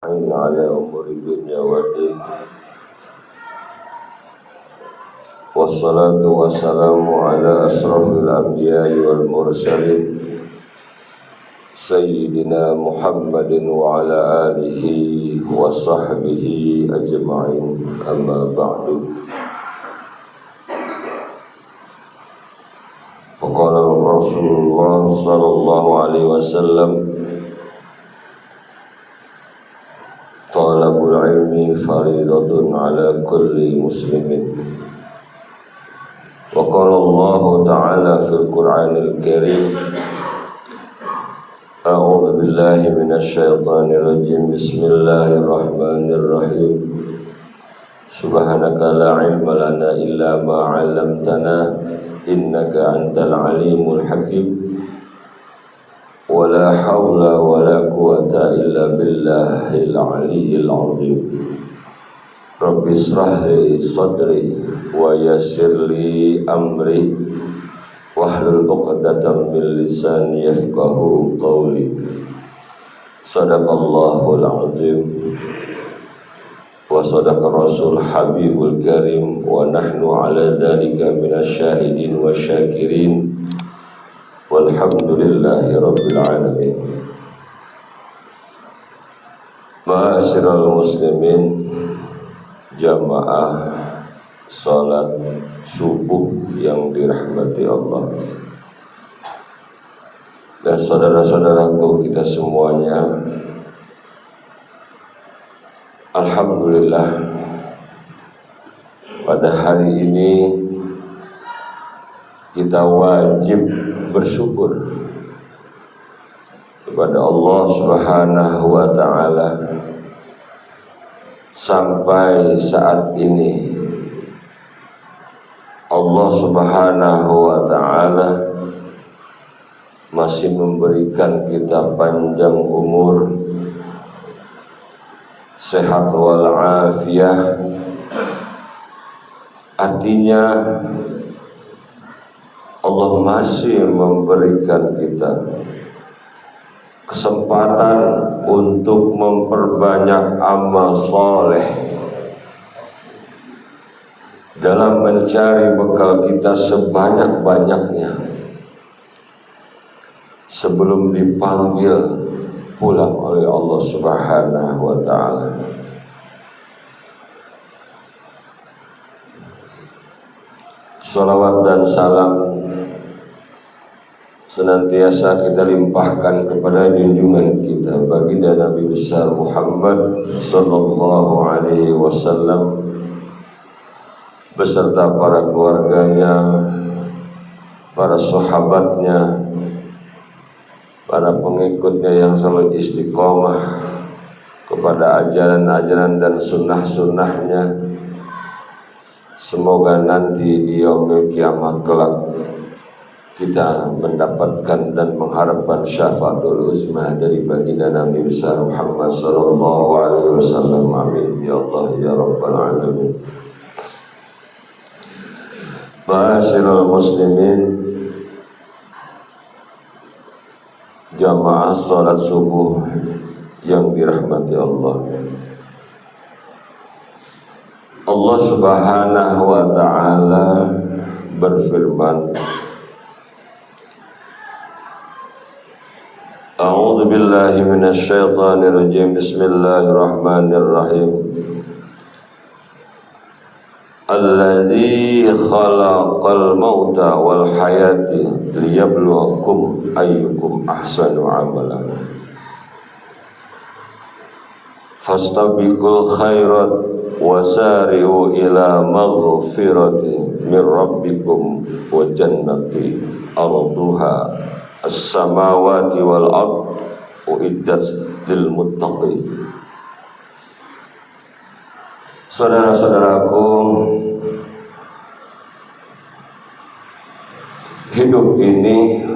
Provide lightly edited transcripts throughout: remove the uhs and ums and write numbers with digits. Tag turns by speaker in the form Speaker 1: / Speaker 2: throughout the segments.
Speaker 1: على أمور الدنيا والدين والصلاة والسلام على أشرف الأنبياء والمرسلين سيدنا محمد وعلى آله وصحبه أجمعين أما بعد فقال رسول الله صلى الله عليه وسلم طلب العلم فريضة على كل مسلم وقال الله تعالى في القرآن الكريم أعوذ بالله من الشيطان الرجيم بسم الله الرحمن الرحيم سبحانك لا علم لنا إلا ما علمتنا إنك أنت العليم الحكيم ولا حول ولا قوة إلا بالله العلي العظيم رب اشرح لي صدري ويسر لي أمري واحلل عقدة من لساني يفقهوا قولي صدق الله العظيم وصدق الرسول حبيب الكريم ونحن على ذلك من الشاهدين والشاكرين walhamdulillahi rabbil alamin. Ma'asyiral muslimin, jamaah salat subuh yang dirahmati Allah dan saudara-saudaraku kita semuanya, alhamdulillah pada hari ini kita wajib bersyukur kepada Allah Subhanahu wa ta'ala sampai saat ini Allah Subhanahu wa ta'ala masih memberikan kita panjang umur, sehat walafiat. Artinya Allah masih memberikan kita kesempatan untuk memperbanyak amal soleh dalam mencari bekal kita sebanyak-banyaknya sebelum dipanggil pulang oleh Allah Subhanahu wa ta'ala. Salawat dan salam senantiasa kita limpahkan kepada junjungan kita baginda Nabi besar Muhammad sallallahu alaihi wasallam beserta para keluarganya, para sahabatnya, para pengikutnya yang selalu istiqomah kepada ajaran-ajaran dan sunnah-sunnahnya. Semoga nanti di yaumil kiamat kelak kita mendapatkan dan mengharapkan syafaatul uzma dari baginda Nabi besar Muhammad sallallahu alaihi wasallam. Amin ya Allah ya rabbal alamin. Ma'asyiral muslimin, jamaah salat subuh yang dirahmati Allah. Allah Subhanahu wa ta'ala berfirman, A'udzu billahi minasy syaithanir rajim. Bismillahirrahmanirrahim. Alladzi khalaqal mauta wal hayati liyabluwakum ayyukum ahsanu amala. Fastabiqul khairat wasari'u ila maghfirati min rabbikum wa jannati arduha as-samawati wal ard uiddat lil muttaqin. Saudara-saudaraku, hidup ini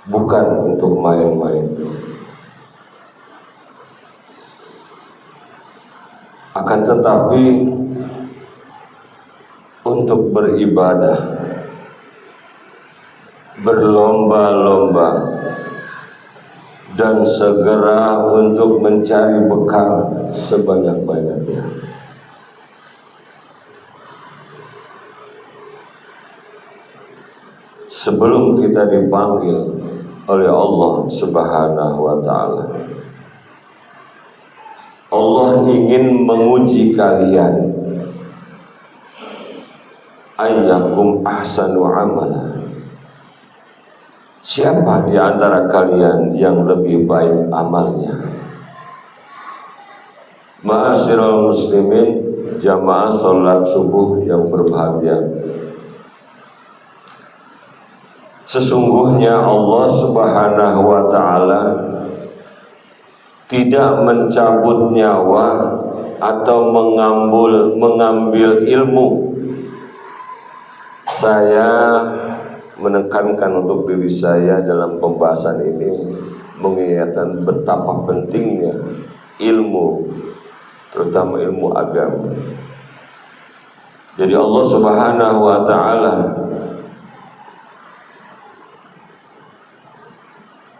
Speaker 1: bukan untuk main-main, akan tetapi untuk beribadah, berlomba-lomba dan segera untuk mencari bekal sebanyak-banyaknya. Sebelum kita dipanggil oleh Allah Subhanahu wa ta'ala, Allah ingin menguji kalian, ayyakum ahsanu amala, siapa di antara kalian yang lebih baik amalnya. Ma'asyiral muslimin, jamaah salat subuh yang berbahagia, sesungguhnya Allah Subhanahu wa ta'ala tidak mencabut nyawa atau mengambil ilmu. Saya menekankan untuk diri saya dalam pembahasan ini, mengingatkan betapa pentingnya ilmu, terutama ilmu agama. Jadi Allah Subhanahu wa ta'ala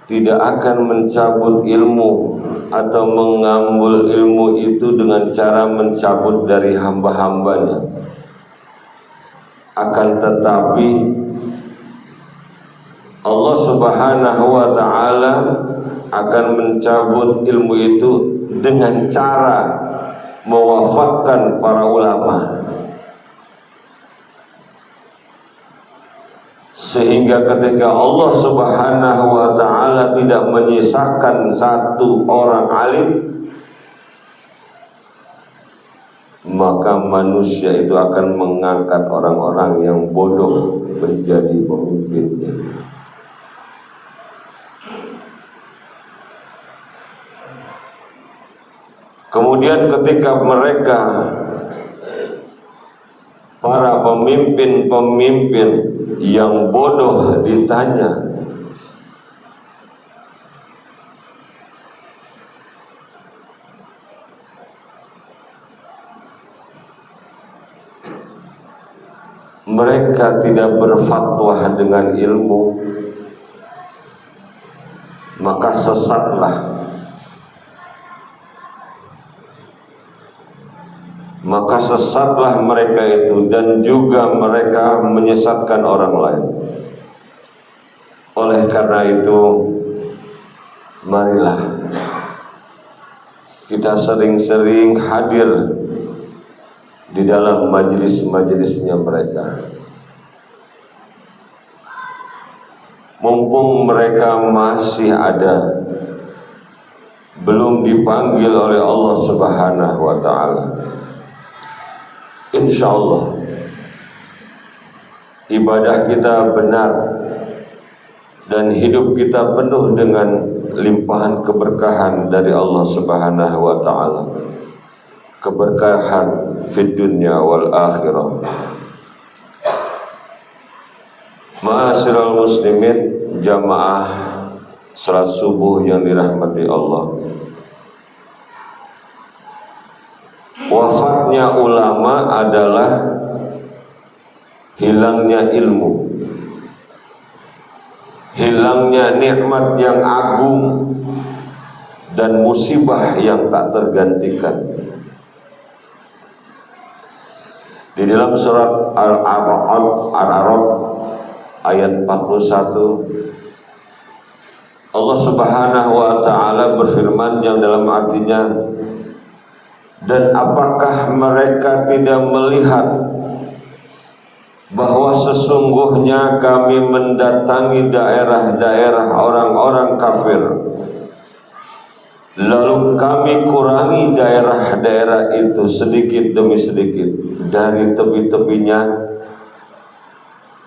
Speaker 1: tidak akan mencabut ilmu atau mengambil ilmu itu dengan cara mencabut dari hamba-hambanya. Akan tetapi Allah Subhanahu wa ta'ala akan mencabut ilmu itu dengan cara mewafatkan para ulama, sehingga ketika Allah Subhanahu wa ta'ala tidak menyisakan satu orang alim, maka manusia itu akan mengangkat orang-orang yang bodoh menjadi pemimpinnya. Kemudian ketika mereka, para pemimpin-pemimpin yang bodoh ditanya, mereka tidak berfatwa dengan ilmu, maka sesatlah. Maka sesatlah mereka itu, dan juga mereka menyesatkan orang lain. Oleh karena itu, marilah kita sering-sering hadir di dalam majelis-majelisnya mereka. Mumpung mereka masih ada, belum dipanggil oleh Allah Subhanahu wa ta'ala, insya Allah ibadah kita benar dan hidup kita penuh dengan limpahan keberkahan dari Allah Subhanahu wa ta'ala, keberkahan fid dunya wal akhirah. Ma'asyiral muslimin, jamaah salat subuh yang dirahmati Allah, wafatnya ulama adalah hilangnya ilmu, hilangnya nikmat yang agung dan musibah yang tak tergantikan. Di dalam surat Al-A'raf ayat 41, Allah Subhanahu wa ta'ala berfirman yang dalam artinya, dan apakah mereka tidak melihat bahwa sesungguhnya kami mendatangi daerah-daerah orang-orang kafir, lalu kami kurangi daerah-daerah itu sedikit demi sedikit dari tepi-tepinya,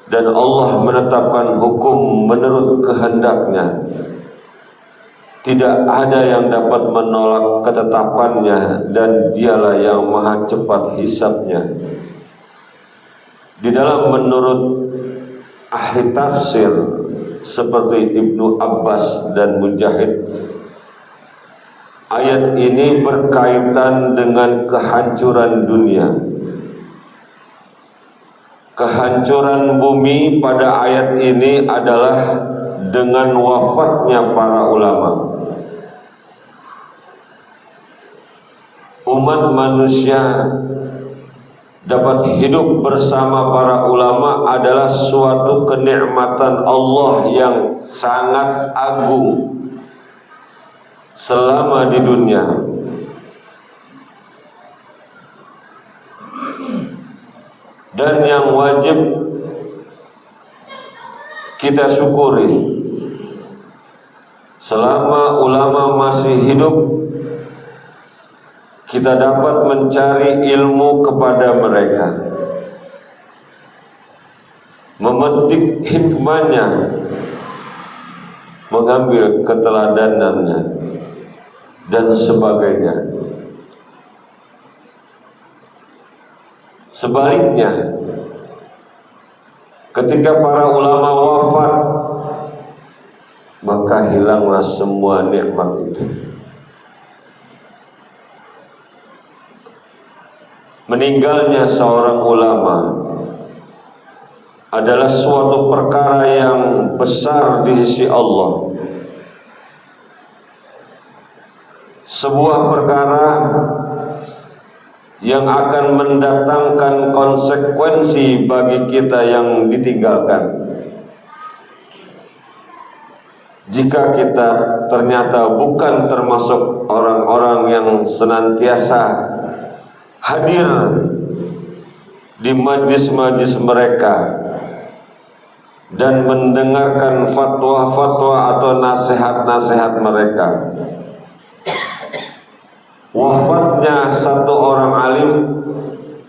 Speaker 1: dan Allah menetapkan hukum menurut kehendaknya. Tidak ada yang dapat menolak ketetapannya, dan dialah yang maha cepat hisabnya. Di dalam menurut ahli tafsir seperti Ibnu Abbas dan Mujahid, ayat ini berkaitan dengan kehancuran dunia. Kehancuran bumi pada ayat ini adalah dengan wafatnya para ulama. Umat manusia dapat hidup bersama para ulama adalah suatu kenikmatan Allah yang sangat agung selama di dunia. Dan yang wajib kita syukuri, selama ulama masih hidup, kita dapat mencari ilmu kepada mereka, memetik hikmahnya, mengambil keteladanannya, dan sebagainya. Sebaliknya, ketika para ulama wafat, maka hilanglah semua nikmat itu. Meninggalnya seorang ulama adalah suatu perkara yang besar di sisi Allah. Sebuah perkara yang akan mendatangkan konsekuensi bagi kita yang ditinggalkan. Jika kita ternyata bukan termasuk orang-orang yang senantiasa hadir di majlis-majlis mereka dan mendengarkan fatwa-fatwa atau nasihat-nasihat mereka, wafatnya satu orang alim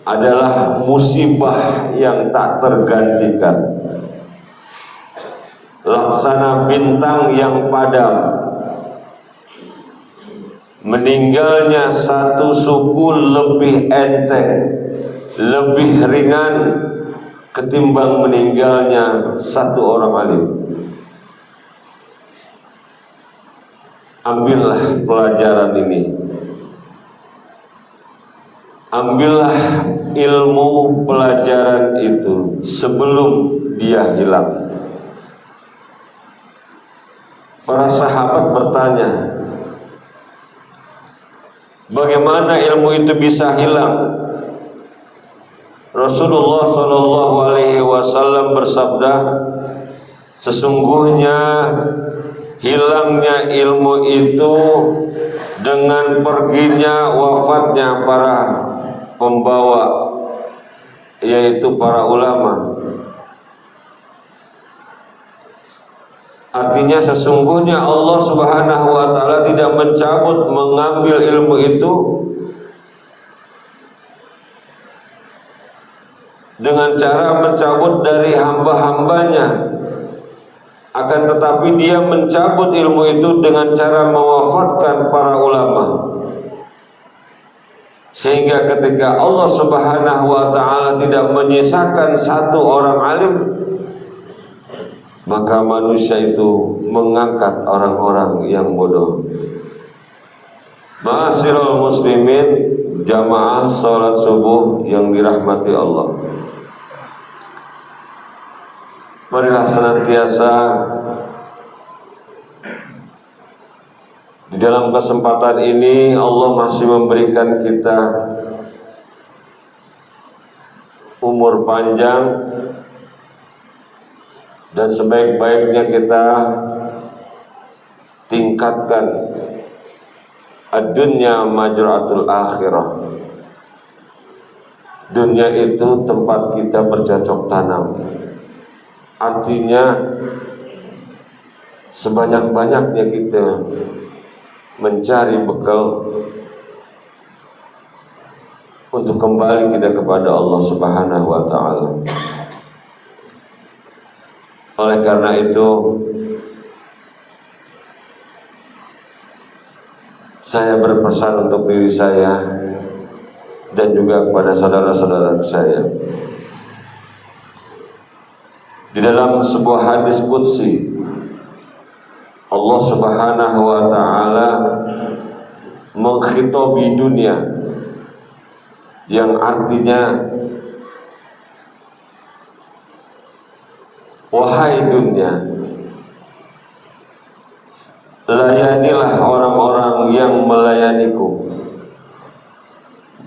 Speaker 1: adalah musibah yang tak tergantikan, laksana bintang yang padam. Meninggalnya satu suku lebih enteng, lebih ringan ketimbang meninggalnya satu orang alim. Ambillah pelajaran ini, ambillah ilmu pelajaran itu sebelum dia hilang. Para sahabat bertanya, bagaimana ilmu itu bisa hilang? Rasulullah SAW bersabda, sesungguhnya hilangnya ilmu itu dengan perginya wafatnya para pembawa, yaitu para ulama. Artinya sesungguhnya Allah Subhanahu wa ta'ala tidak mencabut, mengambil ilmu itu dengan cara mencabut dari hamba-hambanya, akan tetapi dia mencabut ilmu itu dengan cara mewafatkan para ulama. Sehingga ketika Allah Subhanahu wa ta'ala tidak menyisakan satu orang alim, maka manusia itu mengangkat orang-orang yang bodoh. Ma'asyiral muslimin, jamaah salat subuh yang dirahmati Allah, marilah senantiasa di dalam kesempatan ini Allah masih memberikan kita umur panjang, dan sebaik-baiknya kita tingkatkan ad-dunya majra'atul akhirah. Dunia itu tempat kita bercocok tanam. Artinya sebanyak-banyaknya kita mencari bekal untuk kembali kita kepada Allah Subhanahu wa ta'ala. Oleh karena itu, saya berpesan untuk diri saya dan juga kepada saudara-saudara saya. Di dalam sebuah hadis qudsi, Allah Subhanahu wa ta'ala mengkhitabi dunia, yang artinya, wahai dunia, layanilah orang-orang yang melayaniku,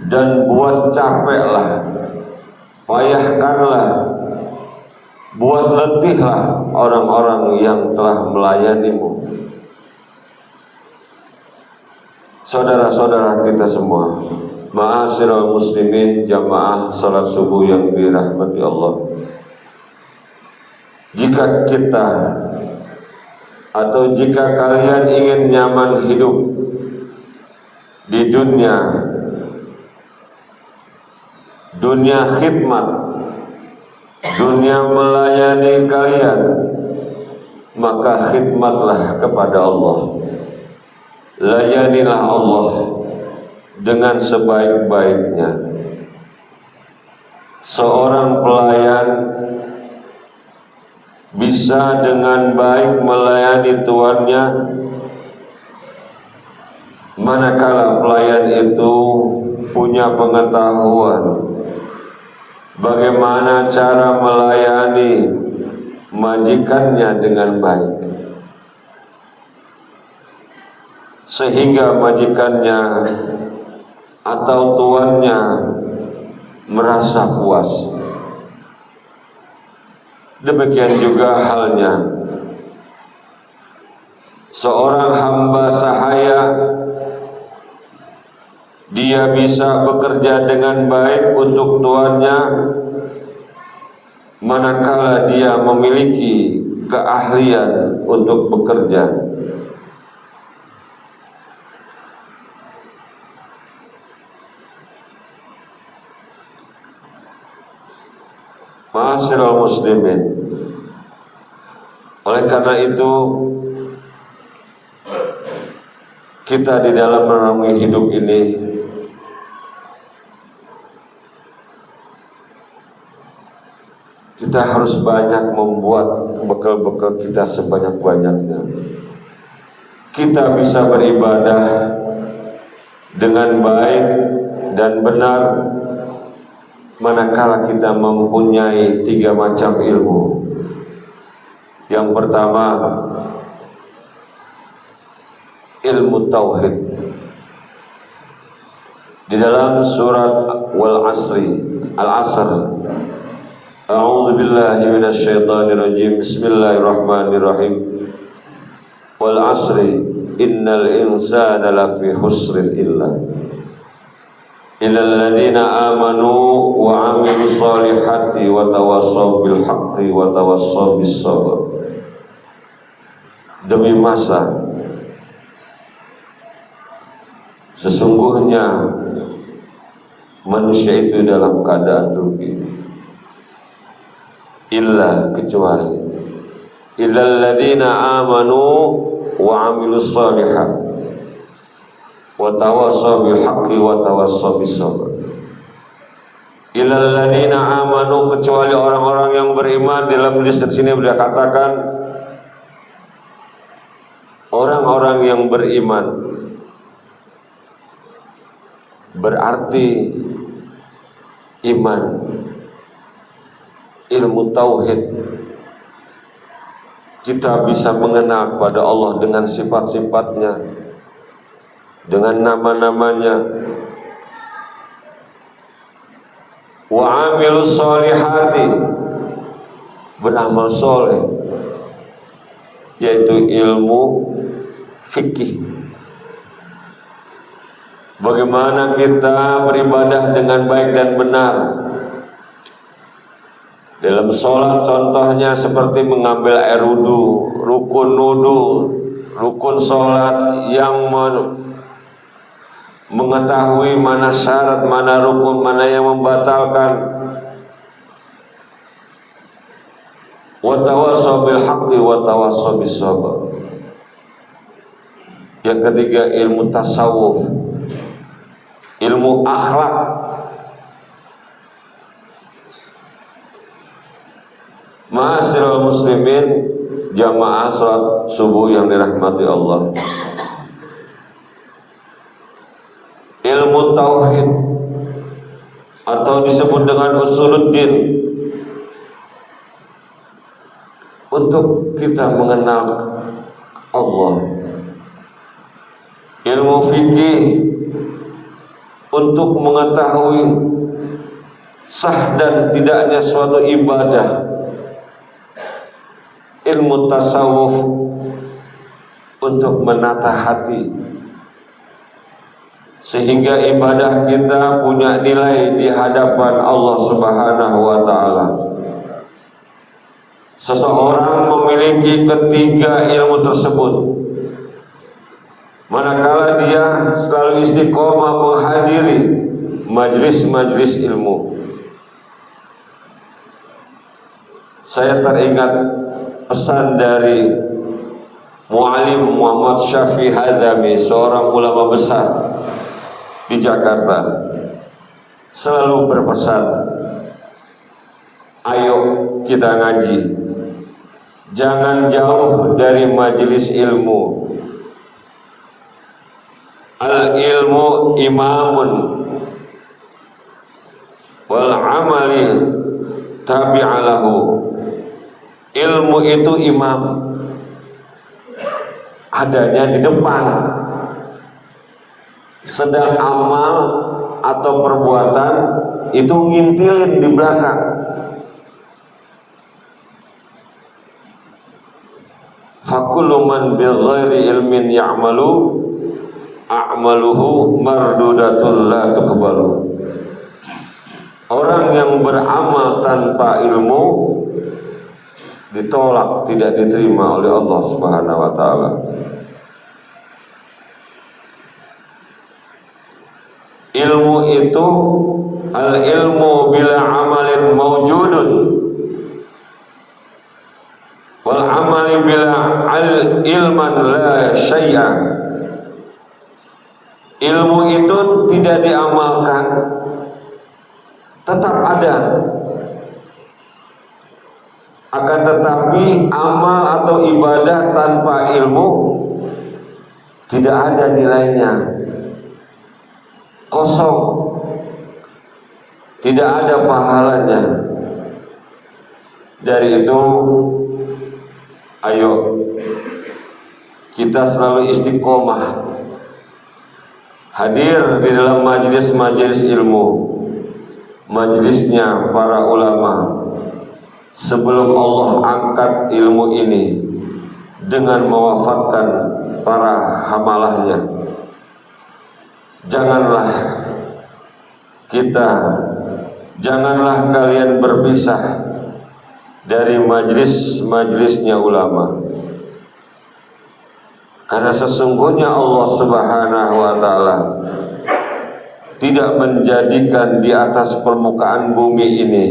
Speaker 1: dan buat capeklah, payahkanlah, buat letihlah orang-orang yang telah melayanimu. Saudara-saudara kita semua, ma'asyiral muslimin, jamaah salat subuh yang dirahmati Allah, jika kita atau jika kalian ingin nyaman hidup di dunia khidmat, dunia melayani kalian, maka khidmatlah kepada Allah. Layanilah Allah dengan sebaik-baiknya. Seorang pelayan bisa dengan baik melayani tuannya manakala pelayan itu punya pengetahuan bagaimana cara melayani majikannya dengan baik, sehingga majikannya atau tuannya merasa puas. Demikian juga halnya seorang hamba sahaya, dia bisa bekerja dengan baik untuk tuannya manakala dia memiliki keahlian untuk bekerja. Ma'asyiral muslimin, oleh karena itu kita di dalam menemui hidup ini kita harus banyak membuat bekal-bekal kita sebanyak-banyaknya. Kita bisa beribadah dengan baik dan benar manakala kita mempunyai 3 macam ilmu. Yang pertama, ilmu tauhid. Di dalam surat Al-Asr, a'udzu billahi minasyaitonir rajim, bismillahirrahmanirrahim, wal 'asri innal insana lafi khusrin illal ladzina amanu wa 'amilus solihati wa tawassaw bil haqqi wa tawassaw bis sabr. Demi masa, sesungguhnya manusia itu dalam keadaan rugi, illa kecuali illal ladzina amanu wa 'amilus solihati wa tawassaw bil haqqi wa tawassaw bis sabr. Illal ladzina amanu, kecuali orang-orang yang beriman. Dalam hadis di sini beliau katakan orang-orang yang beriman, berarti iman, ilmu tauhid. Kita bisa mengenal kepada Allah dengan sifat-sifatnya, dengan nama-namanya. Wa amilus solihati, beramal soleh, yaitu ilmu fikih. Bagaimana kita beribadah dengan baik dan benar. Dalam sholat contohnya seperti mengambil air wudu, rukun wudu, rukun sholat yang mengetahui mana syarat, mana rukun, mana yang membatalkan. Wa tawassaw bil haqqi wa tawassaw bis sabr. Yang ketiga, ilmu tasawuf, ilmu akhlak. Ma'asyiral muslimin, jamaah salat subuh yang dirahmati Allah, ilmu tauhid atau disebut dengan usuluddin, untuk kita mengenal Allah, ilmu fikih untuk mengetahui sah dan tidaknya suatu ibadah, ilmu tasawuf untuk menata hati sehingga ibadah kita punya nilai di hadapan Allah Subhanahu wa taala. Seseorang memiliki ketiga ilmu tersebut, manakala dia selalu istiqomah menghadiri majlis-majlis ilmu. Saya teringat pesan dari Muallim Muhammad Syafi'i Hadzami, seorang ulama besar di Jakarta, selalu berpesan, ayo kita ngaji, jangan jauh dari majelis ilmu. Al ilmu imamun wal amali tabi'alahu. Ilmu itu imam, adanya di depan, sedang amal atau perbuatan itu ngintilin di belakang. Fakullu man bighairi ilmin ya'malu a'maluhu mardudatul la tuqbalu. Orang yang beramal tanpa ilmu ditolak, tidak diterima oleh Allah Subhanahu wa taala. Ilmu itu al ilmu bila amalin mawjudun wal amali bila al ilman la syai'a. Ilmu itu tidak diamalkan tetap ada, akan tetapi amal atau ibadah tanpa ilmu tidak ada nilainya, kosong, tidak ada pahalanya. Dari itu, ayo kita selalu istiqomah hadir di dalam majelis-majelis ilmu, majelisnya para ulama, sebelum Allah angkat ilmu ini dengan mewafatkan para hamalahnya. Janganlah kalian berpisah dari majelis-majelisnya ulama, karena sesungguhnya Allah Subhanahu wa taala tidak menjadikan di atas permukaan bumi ini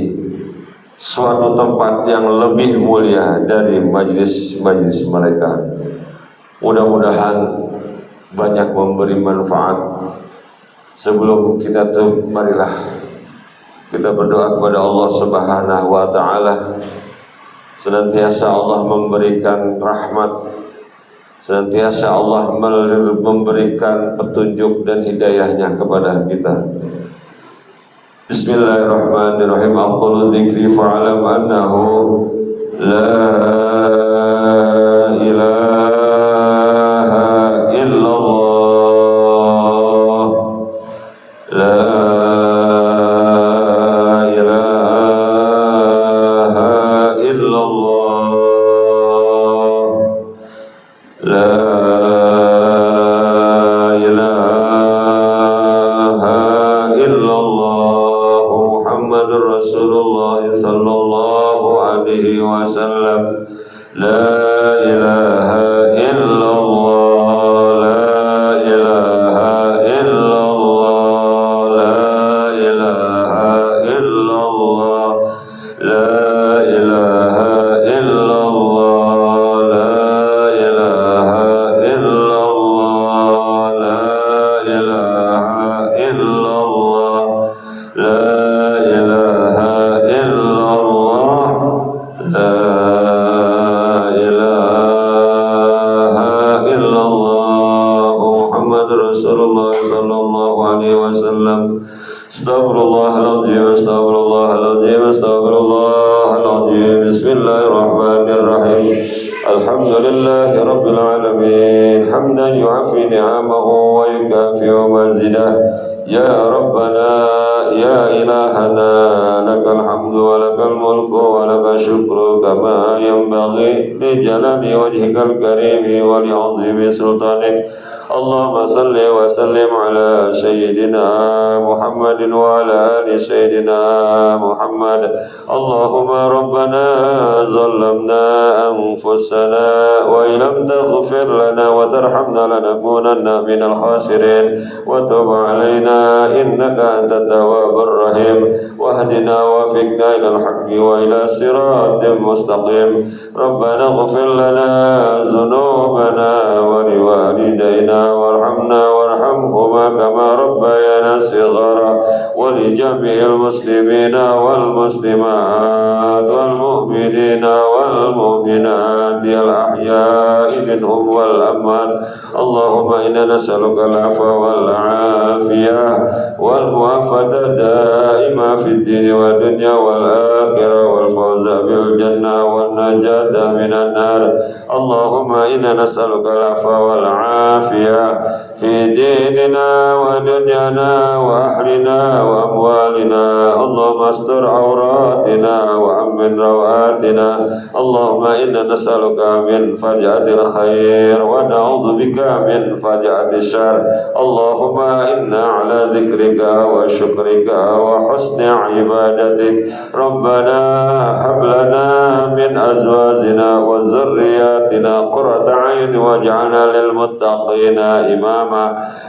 Speaker 1: suatu tempat yang lebih mulia dari majelis-majelis mereka. Mudah-mudahan banyak memberi manfaat. Sebelum kita tutup, marilah kita berdoa kepada Allah Subhanahu wa taala. Senantiasa Allah memberikan rahmat, senantiasa Allah memberikan petunjuk dan hidayahnya kepada kita. Bismillahirrahmanirrahim. Afdhalul dzikri fa'alam annahu la ilaha illallah, la ilaha illallah, la ilaha illallah, Muhammadur Rasulullah sallallahu alaihi wasallam. La ilaha illallah, la ilaha illallah, la ilaha illallah, la ilaha illallah, la ilaha illallah, la ilaha illallah, la ilaha illallah, la Rasulullah sallallahu alaihi wasallam. Astaghfirullahaladzim, astaghfirullahaladzim, astaghfirullahaladzim. Bismillahirrahmanirrahim. Alhamdulillahi rabbil alamin, hamdan yu'afi ni'amahu wa yukafi'u mazidah. Ya Rabbana, ya ilahana, lakal hamdu wa lakal mulku wa lakal syukru kama yanbaghi li jalali wajhikal karimi wa li azimi sultanik. Allahumma salli wa sallim ala sayyidina Muhammadin wa ala ali sayyidina Muhammad. Allahumma rabbana zalamna anfusana wa ilam taghfir lana wa tarhamna lanakunanna minal khasirin wa tub alaina innaka antat tawwabur rahim wahdina wa fiqna ilal haqqi wa ila siratim mustaqim. Rabbana ighfir lana dhunubana wa liwalidayna warhamna warhamhuma kama rabbayana shighara wa li jami'il muslimina wal muslimat wal mu'minina wal mu'minat al ahya'i minhum wal amwat. Allahumma inna nas'aluka al-'afwa wal 'afiyah wal muwafaqata da'ima fid din wa dunya wal akhirah wal fawza bil jannah wan najata minan nar. Allahumma inna nas'aluka al-'afwa wal 'afiyah fi dinina wa dunyana wa ahlina wa amwalina. Allahumma astur awratina wa amin rawatina. Allahumma inna nas'aluka min faj'atil khair wa na'udzubika min faj'atil syarr. Allahumma inna ala dzikrika wa syukrika wa husni ibadatik. Rabbana hab lana min azwajina wa dzurriyyatina qurrata a'yun waj'alna lil muttaqina imama.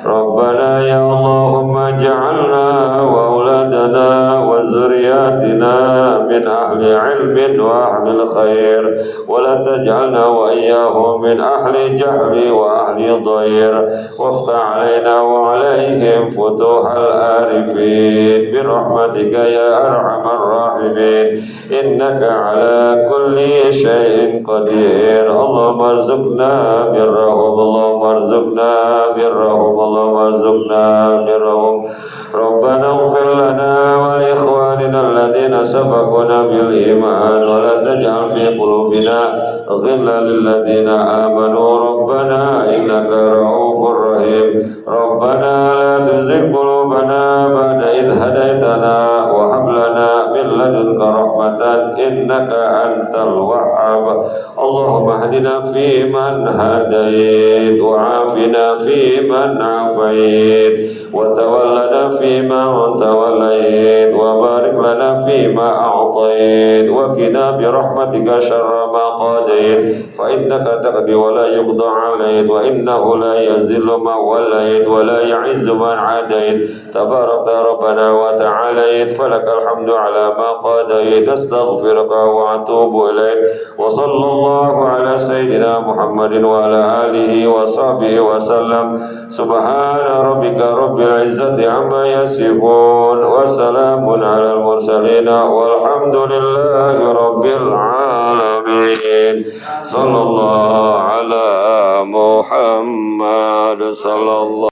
Speaker 1: Rabbana ya Allahumma ja'alna wa auladana wa zuriyatina min ahli ilmin wa ahli khair wa la taj'alna wa iyyahum min ahli jahli wa ahli dhair. Waftah alaina wa alaihim futuhal arifin bi rahmatika ya arhamar rahimin innaka ala kulli syai'in qadir. Allahumma arzuqna birrahum, Allahumma arzuqna birrahum, Allahumma arzuqna birrahum. Rabbana ighfir lana wa li ikhwanina alladhina sabaquna bil iman wa la taj'al fi qulubina ghillan lil ladzina amanu rabbana innaka ra'ufur rahim. Rabbana la tuzigh qulubana ba'da idh hadaitana wa hab lana min ladunka rahmatan innaka antal wahhab. Allahumma hdina fi man hadait wa afina fi man afait wa tawallana fi man tawallait wa barik lana fi ma a'tait wa qina bi rahmatika syarra ma qadait fa innaka taqdi wa la yuqda 'alait wa innahu la yazillu man walait wa la ya'izzu man 'adait tabarakta rabbana wa ta'alait falakal hamdu 'ala ma qadait. Astaghfiruka wa atubu ilaik wa sallallahu ala sayyidina Muhammadin wa ala alihi wa sahbihi wa sallam. Subhana rabbika rabbil izzati amma yasifun wa salamun alal mursalin walhamdulillahi rabbil alamin. Sallallahu ala Muhammad sallallahu